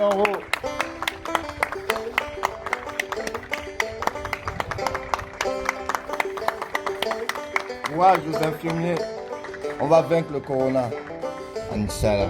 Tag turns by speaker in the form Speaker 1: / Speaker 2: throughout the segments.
Speaker 1: en haut. Courage aux infirmiers. On va vaincre le corona. Inch'Allah.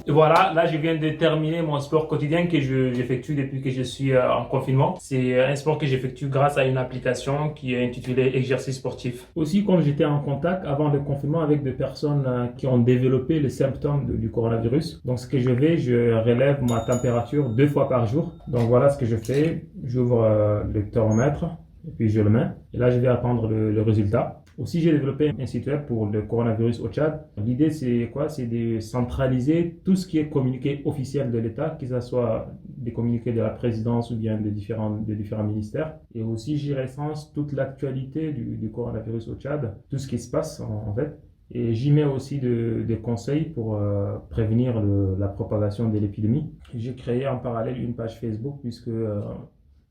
Speaker 2: Et voilà, là je viens de terminer mon sport quotidien que j'effectue depuis que je suis en confinement. C'est un sport que j'effectue grâce à une application qui est intitulée Exercice sportif. Aussi, comme j'étais en contact avant le confinement avec des personnes qui ont développé les symptômes du coronavirus, donc ce que je relève ma température 2 fois par jour. Donc voilà ce que je fais, j'ouvre le thermomètre et puis je le mets. Et là je vais attendre le résultat. Aussi, j'ai développé un site web pour le coronavirus au Tchad. L'idée, c'est quoi? C'est de centraliser tout ce qui est communiqué officiel de l'État, que ce soit des communiqués de la présidence ou bien de différents ministères. Et aussi, j'y recense toute l'actualité du coronavirus au Tchad, tout ce qui se passe en fait. Et j'y mets aussi des conseils pour prévenir la propagation de l'épidémie. J'ai créé en parallèle une page Facebook puisque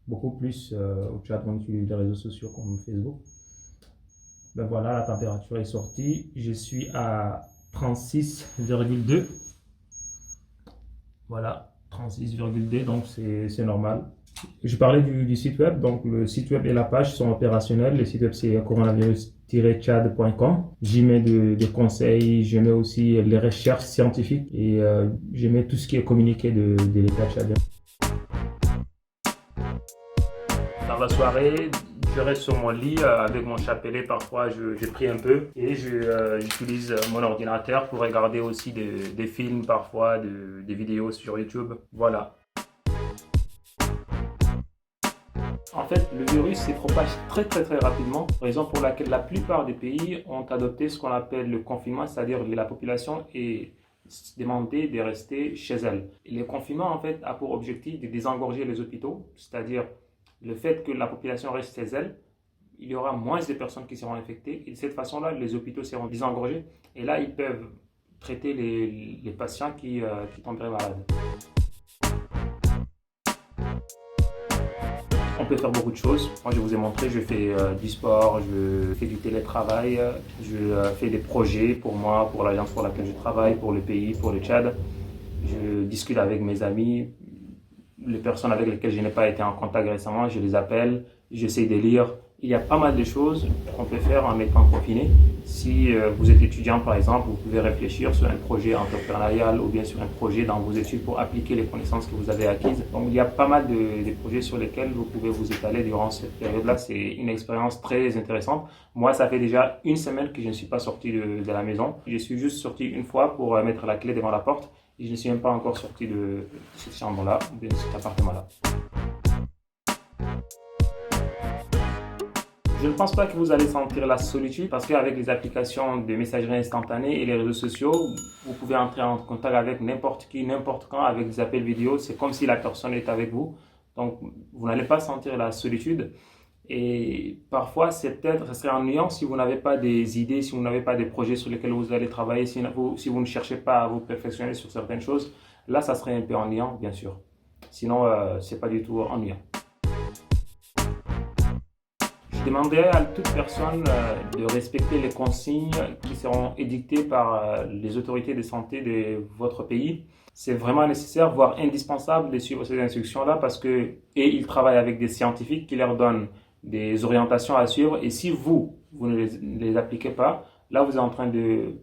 Speaker 2: beaucoup plus au Tchad, on utilise les réseaux sociaux comme Facebook. Ben voilà, la température est sortie. Je suis à 36,2. Voilà, 36,2, donc c'est normal. Je parlais du site web, donc le site web et la page sont opérationnels. Le site web c'est coronavirus-tchad.com. J'y mets des conseils, je mets aussi les recherches scientifiques et je mets tout ce qui est communiqué de l'État tchadien. Dans la soirée, je reste sur mon lit avec mon chapelet. Parfois, je prie un peu et j'utilise mon ordinateur pour regarder aussi des films, parfois des vidéos sur YouTube. Voilà. En fait, le virus se propage très rapidement, raison pour laquelle la plupart des pays ont adopté ce qu'on appelle le confinement, c'est-à-dire que la population est demandée de rester chez elle. Et le confinement, en fait, a pour objectif de désengorger les hôpitaux, c'est-à-dire le fait que la population reste chez elle, il y aura moins de personnes qui seront infectées et de cette façon-là, les hôpitaux seront désengorgés et là, ils peuvent traiter les patients qui tomberaient malades. On peut faire beaucoup de choses. Moi, je vous ai montré, je fais du sport, je fais du télétravail, je fais des projets pour moi, pour l'agence pour laquelle je travaille, pour le pays, pour le Tchad. Je discute avec mes amis. Les personnes avec lesquelles je n'ai pas été en contact récemment, je les appelle, j'essaie de lire. Il y a pas mal de choses qu'on peut faire en étant confiné. Si vous êtes étudiant par exemple, vous pouvez réfléchir sur un projet entrepreneurial ou bien sur un projet dans vos études pour appliquer les connaissances que vous avez acquises. Donc il y a pas mal de projets sur lesquels vous pouvez vous étaler durant cette période-là. C'est une expérience très intéressante. Moi, ça fait déjà une semaine que je ne suis pas sorti de la maison. Je suis juste sorti une fois pour mettre la clé devant la porte. Et je ne suis même pas encore sorti de cette chambre-là, de cet appartement-là. Je ne pense pas que vous allez sentir la solitude parce qu'avec les applications de messagerie instantanée et les réseaux sociaux, vous pouvez entrer en contact avec n'importe qui, n'importe quand, avec des appels vidéo. C'est comme si la personne est avec vous. Donc, vous n'allez pas sentir la solitude. Et parfois, ce serait ennuyant si vous n'avez pas des idées, si vous n'avez pas des projets sur lesquels vous allez travailler, si vous ne cherchez pas à vous perfectionner sur certaines choses. Là, ça serait un peu ennuyant, bien sûr. Sinon, ce n'est pas du tout ennuyant. Je demanderais à toute personne de respecter les consignes qui seront édictées par les autorités de santé de votre pays. C'est vraiment nécessaire, voire indispensable de suivre ces instructions-là parce qu'ils travaillent avec des scientifiques qui leur donnent des orientations à suivre. Et si vous ne les appliquez pas, là, vous êtes en train de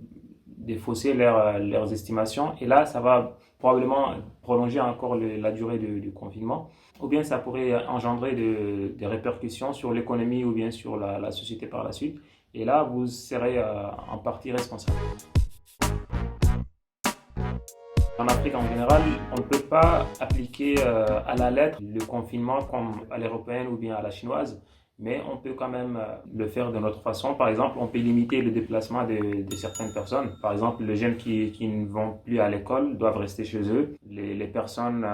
Speaker 2: fausser leurs estimations. Et là, ça va probablement prolonger encore la durée du confinement. Ou bien ça pourrait engendrer des répercussions sur l'économie ou bien sur la société par la suite. Et là, vous serez en partie responsable. En Afrique en général, on ne peut pas appliquer à la lettre le confinement comme à l'européenne ou bien à la chinoise, mais on peut quand même le faire de notre façon. Par exemple, on peut limiter le déplacement de certaines personnes. Par exemple, les jeunes qui ne vont plus à l'école doivent rester chez eux. Les personnes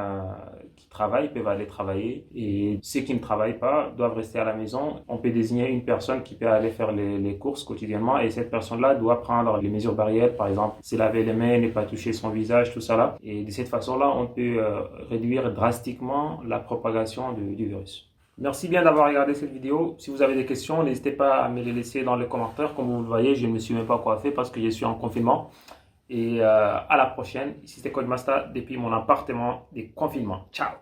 Speaker 2: qui travaillent peuvent aller travailler et ceux qui ne travaillent pas doivent rester à la maison. On peut désigner une personne qui peut aller faire les courses quotidiennement et cette personne-là doit prendre les mesures barrières, par exemple se laver les mains, ne pas toucher son visage, tout ça là. Et de cette façon-là, on peut réduire drastiquement la propagation du virus. Merci bien d'avoir regardé cette vidéo. Si vous avez des questions, n'hésitez pas à me les laisser dans les commentaires. Comme vous le voyez, je ne me suis même pas coiffé parce que je suis en confinement. Et à la prochaine. Ici c'était Codemaster depuis mon appartement de confinement. Ciao!